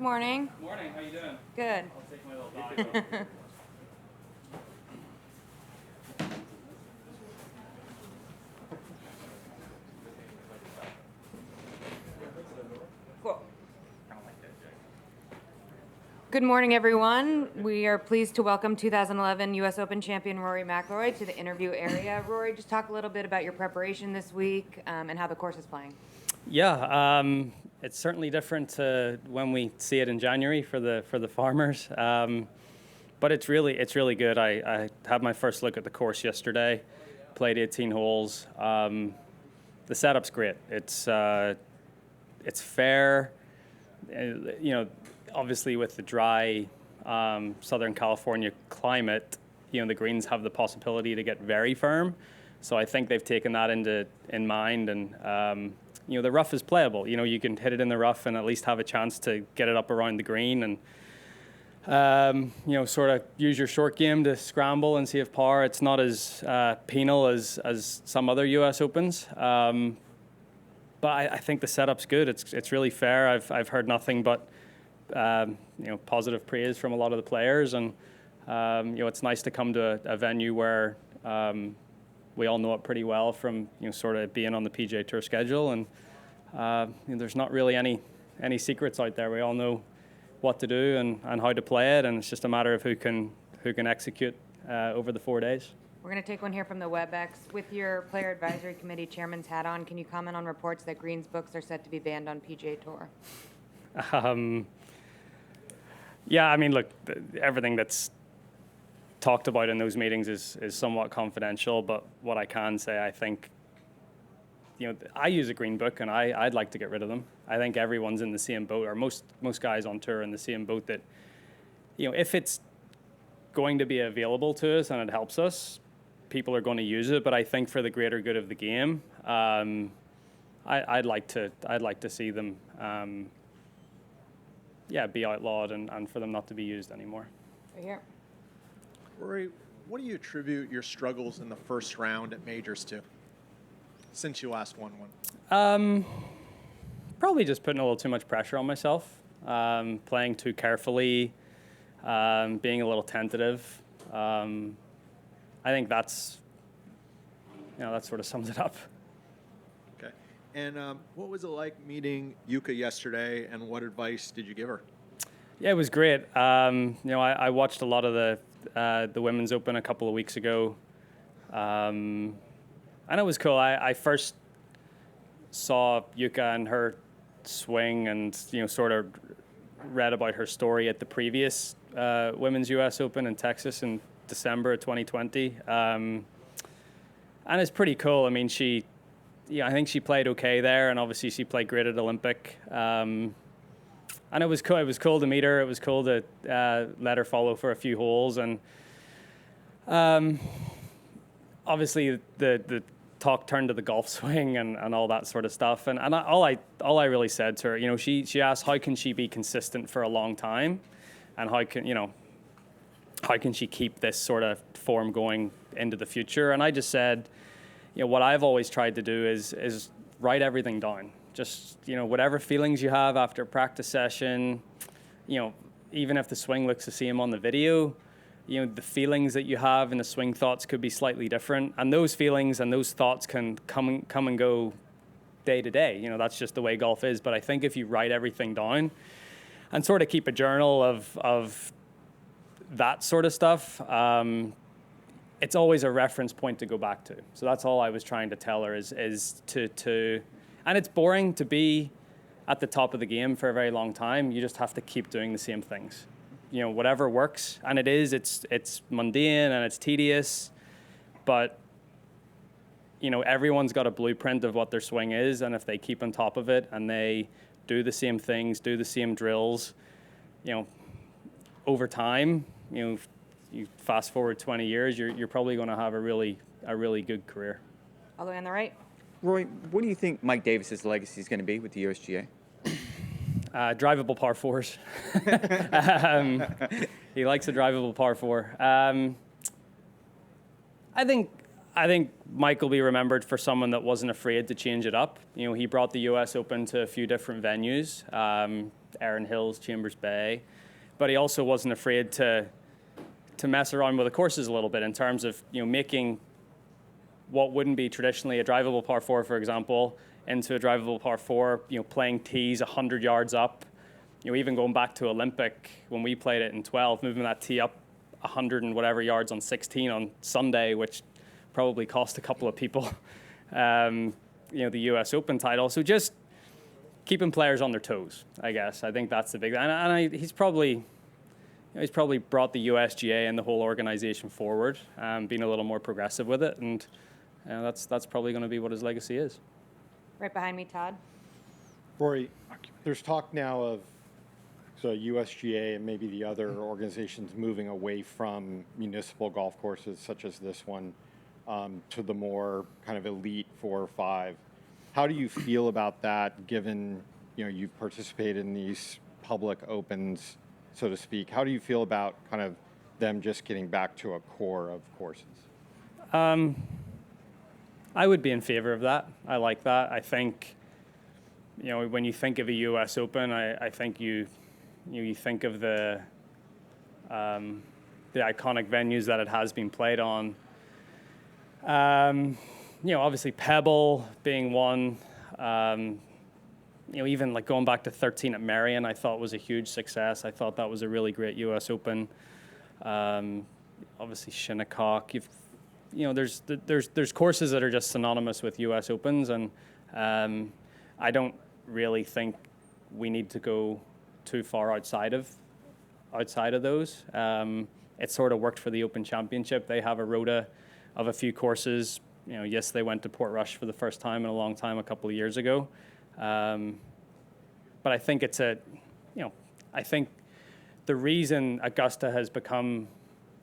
morning. Morning, how you doing? Good. I'll take my little dog off. Cool. Good morning, everyone. We are pleased to welcome 2011 U.S. Open champion Rory McIlroy to the interview area. Rory, just talk a little bit about your preparation this week and how the course is playing. Yeah, it's certainly different to when we see it in January for the farmers, but it's really good. I had my first look at the course yesterday, played 18 holes. The setup's great. It's fair. Obviously with the dry Southern California climate, the greens have the possibility to get very firm. So I think they've taken that in mind, and the rough is playable. You can hit it in the rough and at least have a chance to get it up around the green, and sort of use your short game to scramble and see if par. It's not as penal as some other U.S. Opens, but I think the setup's good. It's really fair. I've heard nothing but positive praise from a lot of the players, and it's nice to come to a venue where we all know it pretty well from sort of being on the PGA Tour schedule, and there's not really any secrets out there. We all know what to do and how to play it, and it's just a matter of who can execute over the 4 days. We're going to take one here from the WebEx. With your Player Advisory Committee chairman's hat on, can you comment on reports that Green's books are set to be banned on PGA Tour? Yeah, I mean, look, everything that's talked about in those meetings is somewhat confidential, but what I can say, I think, I use a green book, and I'd like to get rid of them. I think everyone's in the same boat, or most guys on tour are in the same boat, that, if it's going to be available to us and it helps us, people are going to use it. But I think for the greater good of the game, I'd like to see them, be outlawed and for them not to be used anymore. Right here. Rory, what do you attribute your struggles in the first round at majors to, since you last won one? Probably just putting a little too much pressure on myself, playing too carefully, being a little tentative. I think that sort of sums it up. Okay. And what was it like meeting Yuka yesterday, and what advice did you give her? Yeah, it was great. I watched a lot of the Women's Open a couple of weeks ago, and it was cool. I first saw Yuka and her swing, and sort of read about her story at the previous Women's U.S. Open in Texas in December of 2020, and it's pretty cool. I mean, I think she played okay there, and obviously she played great at Olympic. And it was cool. It was cool to meet her. It was cool to let her follow for a few holes, and obviously the talk turned to the golf swing and all that sort of stuff. And all I really said to her, she asked how can she be consistent for a long time, and how can she keep this sort of form going into the future. And I just said, what I've always tried to do is write everything down. Just, whatever feelings you have after a practice session, even if the swing looks the same on the video, the feelings that you have and the swing thoughts could be slightly different. And those feelings and those thoughts can come and go day to day. That's just the way golf is. But I think if you write everything down and sort of keep a journal of that sort of stuff, it's always a reference point to go back to. So that's all I was trying to tell her is to and it's boring to be at the top of the game for a very long time. You just have to keep doing the same things. Whatever works. And it's mundane and it's tedious, but everyone's got a blueprint of what their swing is, and if they keep on top of it and they do the same things, do the same drills, over time, you fast forward 20 years, you're probably going to have a really good career. All the way on the right. Roy, what do you think Mike Davis's legacy is going to be with the USGA? Drivable par fours. He likes a drivable par four. I think Mike will be remembered for someone that wasn't afraid to change it up. He brought the U.S. Open to a few different venues. Erin Hills, Chambers Bay, but he also wasn't afraid to mess around with the courses a little bit in terms of making what wouldn't be traditionally a drivable par 4, for example, into a drivable par 4. Playing tees 100 yards up. Even going back to Olympic when we played it in 12, moving that tee up 100 and whatever yards on 16 on Sunday, which probably cost a couple of people, the U.S. Open title. So just keeping players on their toes, I guess. I think that's the big. He's probably brought the USGA and the whole organization forward, being a little more progressive with it, and that's probably going to be what his legacy is. Right behind me, Todd. Rory, there's talk now of USGA and maybe the other organizations moving away from municipal golf courses such as this one to the more kind of elite 4 or 5. How do you feel about that, given you've participated in these public opens, so to speak? How do you feel about kind of them just getting back to a core of courses? I would be in favor of that. I like that. I think when you think of a U.S. Open, I think you think of the iconic venues that it has been played on. Obviously Pebble being one. Even like going back to 13 at Marion, I thought was a huge success. I thought that was a really great U.S. Open. Obviously Shinnecock. There's courses that are just synonymous with U.S. Opens, and I don't really think we need to go too far outside of those. It sort of worked for the Open Championship. They have a rota of a few courses. Yes, they went to Portrush for the first time in a long time a couple of years ago. But I think I think the reason Augusta has become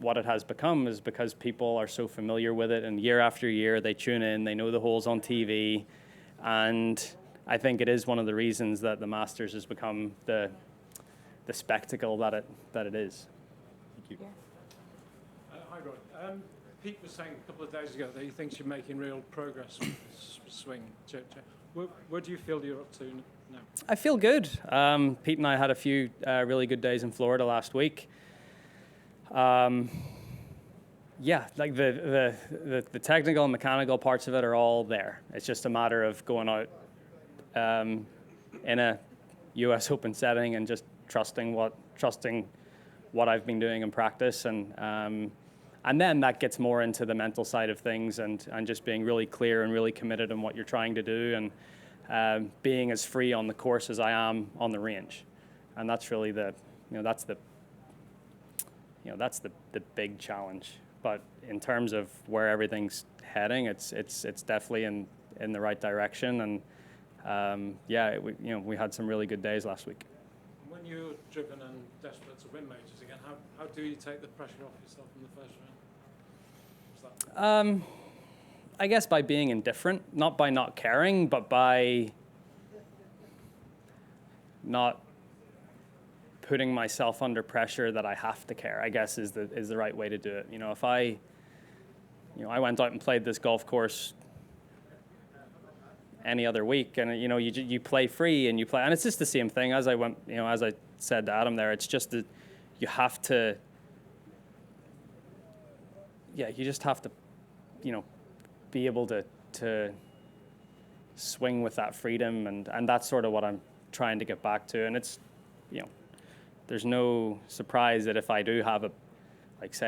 what it has become is because people are so familiar with it, and year after year they tune in, they know the holes on TV, and I think it is one of the reasons that the Masters has become the spectacle that it is. Thank you. Hi, Roy. Pete was saying a couple of days ago that he thinks you're making real progress with this swing. Where do you feel you're up to now? I feel good. Pete and I had a few really good days in Florida last week. Like the technical and mechanical parts of it are all there. It's just a matter of going out in a U.S. Open setting and just trusting what I've been doing in practice, and then that gets more into the mental side of things, and just being really clear and really committed in what you're trying to do, and being as free on the course as I am on the range, and that's really that's the big challenge. But in terms of where everything's heading, it's definitely in the right direction, and we had some really good days last week. When you're driven and desperate to win majors again, how do you take the pressure off yourself in the first round? I guess by being indifferent, not by not caring, but by not putting myself under pressure that I have to care, I guess is the right way to do it. If I went out and played this golf course any other week, and you play free and and it's just the same thing as as I said to Adam there. It's just that you have to, you just have to, be able to swing with that freedom, and that's sort of what I'm trying to get back to. And it's, there's no surprise that if I do have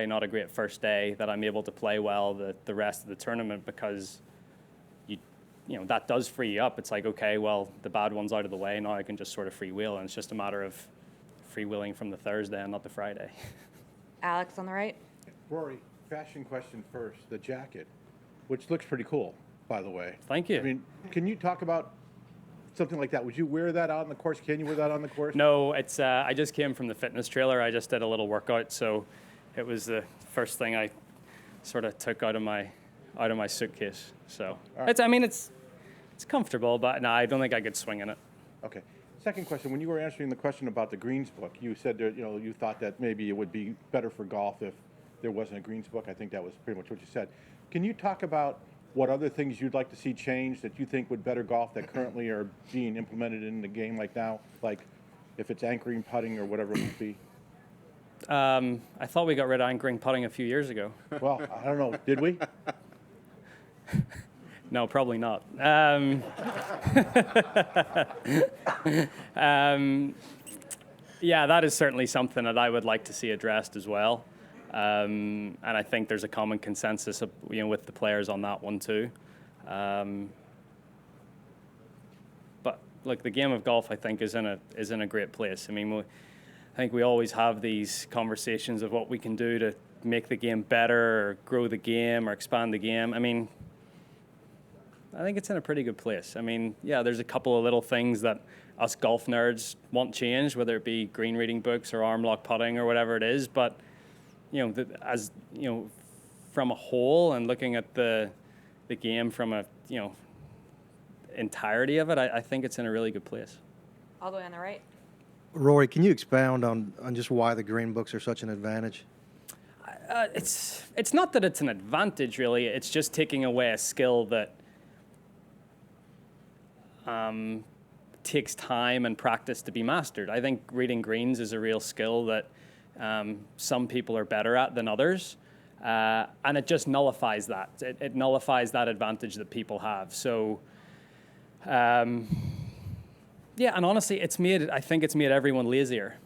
not a great first day, that I'm able to play well the rest of the tournament, because that does free you up. It's like, okay, well, the bad one's out of the way, now I can just sort of freewheel, and it's just a matter of freewheeling from the Thursday and not the Friday. Alex on the right. Rory, fashion question first. The jacket, which looks pretty cool, by the way. Thank you. I mean, can you talk about something like that? Would you wear that out on the course? Can you wear that on the course? No, it's I just came from the fitness trailer. I just did a little workout, so it was the first thing I sort of took out of my suitcase. So right. It's comfortable, but no, I don't think I could swing in it. Okay. Second question: when you were answering the question about the greens book, you said that you thought that maybe it would be better for golf if there wasn't a greens book. I think that was pretty much what you said. Can you talk about what other things you'd like to see changed that you think would better golf that currently are being implemented in the game like now? Like if it's anchoring, putting, or whatever it might be? I thought we got rid of anchoring putting a few years ago. Well, I don't know. Did we? No, probably not. Yeah, that is certainly something that I would like to see addressed as well. And I think there's a common consensus of, with the players on that one too. But look, the game of golf, I think, is in a great place. I mean, I think we always have these conversations of what we can do to make the game better or grow the game or expand the game. I mean, I think it's in a pretty good place. I mean, yeah, there's a couple of little things that us golf nerds want changed, whether it be green reading books or arm lock putting or whatever it is. But, from a whole and looking at the game from a, entirety of it, I think it's in a really good place. All the way on the right. Rory, can you expound on just why the green books are such an advantage? It's not that it's an advantage, really. It's just taking away a skill that takes time and practice to be mastered. I think reading greens is a real skill that some people are better at than others, and it just nullifies that. It nullifies that advantage that people have. So, yeah, and honestly, I think it's made everyone lazier.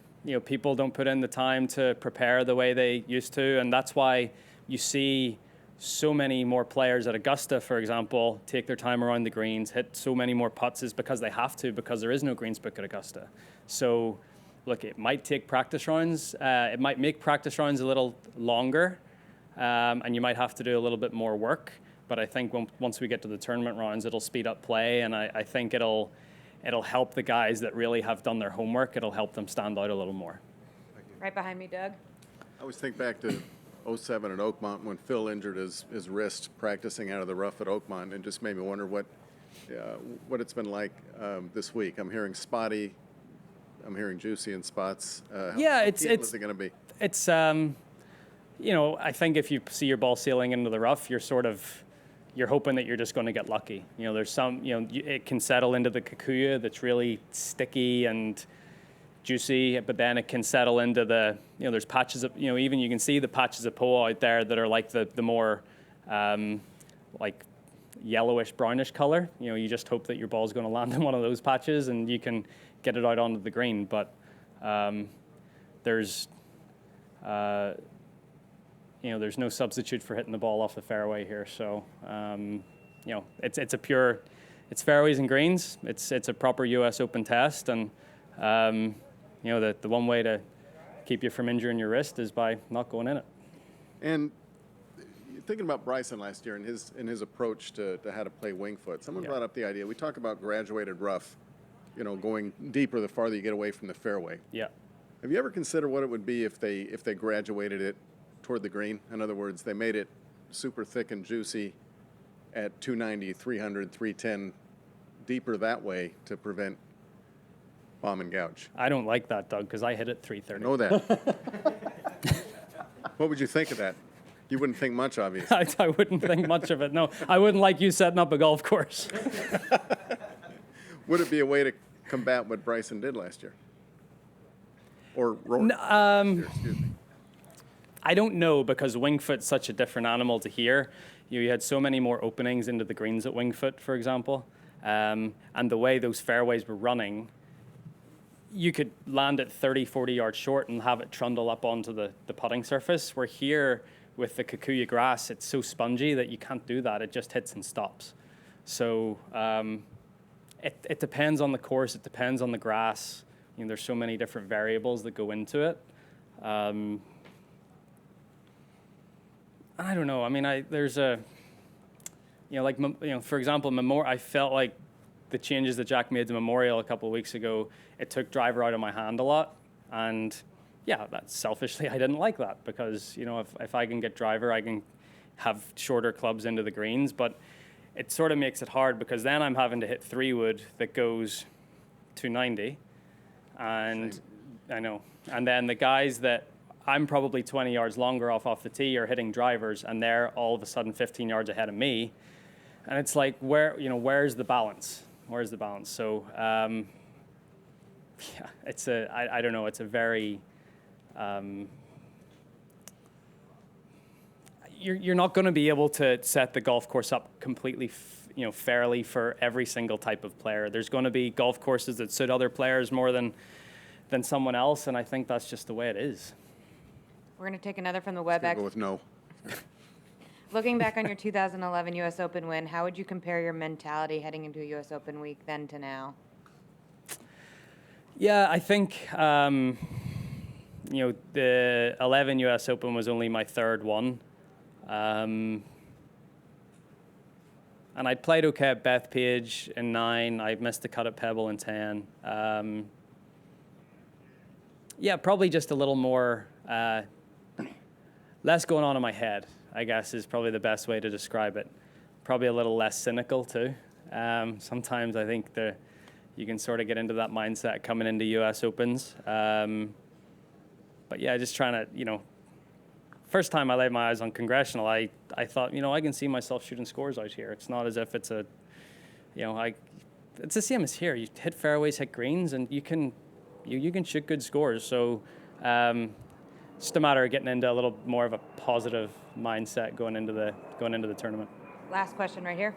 People don't put in the time to prepare the way they used to, and that's why you see so many more players at Augusta, for example, take their time around the greens, hit so many more putts is because they have to, because there is no greens book at Augusta. So, look, it might take practice rounds. It might make practice rounds a little longer, and you might have to do a little bit more work. But I think once we get to the tournament rounds, it'll speed up play, and I think it'll help the guys that really have done their homework. It'll help them stand out a little more. Right behind me, Doug. I always think back to 07 at Oakmont when Phil injured his wrist practicing out of the rough at Oakmont, and just made me wonder what it's been like this week. I'm hearing spotty, I'm hearing juicy in spots. Yeah, what's it going to be? It's I think if you see your ball sailing into the rough, you're hoping that you're just going to get lucky. There's some, it can settle into the kikuyu that's really sticky and juicy, but then it can settle into the, there's patches of, even you can see the patches of poa out there that are like the more like yellowish, brownish color. You just hope that your ball's going to land in one of those patches and you can get it out onto the green. But there's no substitute for hitting the ball off the fairway here. So, it's fairways and greens. It's a proper U.S. Open test, and the one way to keep you from injuring your wrist is by not going in it. And thinking about Bryson last year and his approach to how to play wing foot, someone brought up the idea. We talk about graduated rough, going deeper the farther you get away from the fairway. Yeah. Have you ever considered what it would be if they graduated it toward the green? In other words, they made it super thick and juicy at 290, 300, 310, deeper that way to prevent bomb and gouge. I don't like that, Doug, because I hit it 330. I know that. What would you think of that? You wouldn't think much, obviously. I wouldn't think much of it, no. I wouldn't like you setting up a golf course. Would it be a way to combat what Bryson did last year? Or Rory? Excuse me. I don't know, because Wingfoot's such a different animal to here. You had so many more openings into the greens at Wingfoot, for example. And the way those fairways were running, you could land it 30, 40 yards short and have it trundle up onto the putting surface. Where here, with the kikuyu grass, it's so spongy that you can't do that. It just hits and stops. So it depends on the course. It depends on the grass. There's so many different variables that go into it. I don't know. I mean, there's a, for example, I felt like the changes that Jack made to Memorial a couple of weeks ago, it took driver out of my hand a lot. And yeah, that's selfishly, I didn't like that because, if I can get driver, I can have shorter clubs into the greens. But it sort of makes it hard because then I'm having to hit 3-wood that goes 290. And Same. I know. And then the guys that I'm probably 20 yards longer off the tee are hitting drivers, and they're all of a sudden 15 yards ahead of me. And it's like, where's the balance? Where's the balance? So, Yeah, I don't know. It's a very you're not going to be able to set the golf course up completely, fairly for every single type of player. There's going to be golf courses that suit other players more than someone else, and I think that's just the way it is. We're going to take another from the Gonna WebEx. go with no. Looking back on your 2011 U.S. Open win, how would you compare your mentality heading into a U.S. Open week then to now? Yeah, I think the 11 U.S. Open was only my third one. And I'd played okay at Bethpage in 9. I missed the cut at Pebble in 10. Yeah, probably just a little more, less going on in my head, I guess, is probably the best way to describe it. Probably a little less cynical, too. Sometimes I think you can sort of get into that mindset coming into U.S. Opens. But yeah, just trying to, first time I laid my eyes on Congressional, I thought, I can see myself shooting scores out here. It's not as if it's it's the same as here. You hit fairways, hit greens, and you can shoot good scores. So just a matter of getting into a little more of a positive mindset going into the tournament. Last question right here.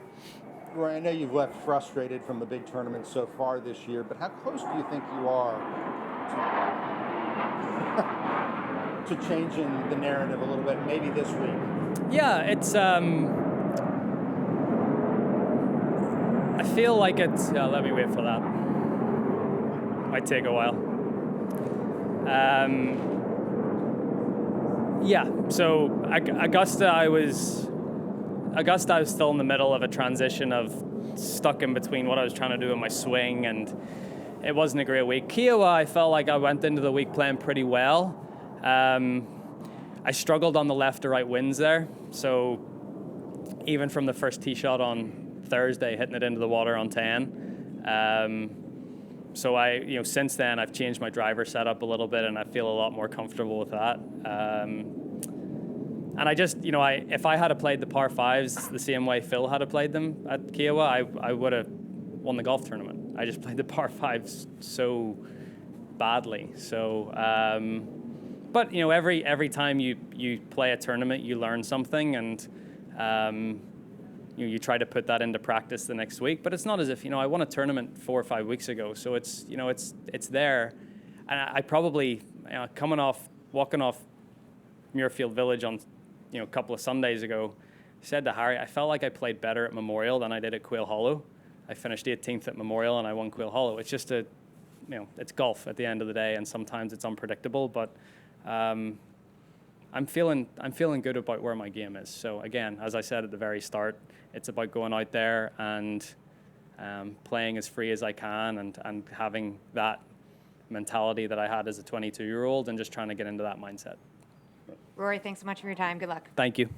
Rory, I know you've left frustrated from the big tournament so far this year, but how close do you think you are to changing the narrative a little bit, maybe this week? Yeah, it's. I feel like it's. Let me wait for that. Might take a while. Yeah. So Augusta, I was still in the middle of a transition of stuck in between what I was trying to do in my swing, and it wasn't a great week. Kiowa, I felt like I went into the week playing pretty well. I struggled on the left to right winds there, so even from the first tee shot on Thursday, hitting it into the water on 10. So since then I've changed my driver setup a little bit, and I feel a lot more comfortable with that. And I just, if I had played the par fives the same way Phil had played them at Kiowa, I would have won the golf tournament. I just played the par fives so badly. So, but every time you play a tournament, you learn something, and you try to put that into practice the next week. But it's not as if I won a tournament 4 or 5 weeks ago, so it's it's there. And I probably walking off Muirfield Village on a couple of Sundays ago, said to Harry, I felt like I played better at Memorial than I did at Quail Hollow. I finished 18th at Memorial and I won Quail Hollow. It's just it's golf at the end of the day, and sometimes it's unpredictable. But I'm feeling good about where my game is. So again, as I said at the very start, it's about going out there and playing as free as I can, and having that mentality that I had as a 22-year-old, and just trying to get into that mindset. Rory, thanks so much for your time. Good luck. Thank you.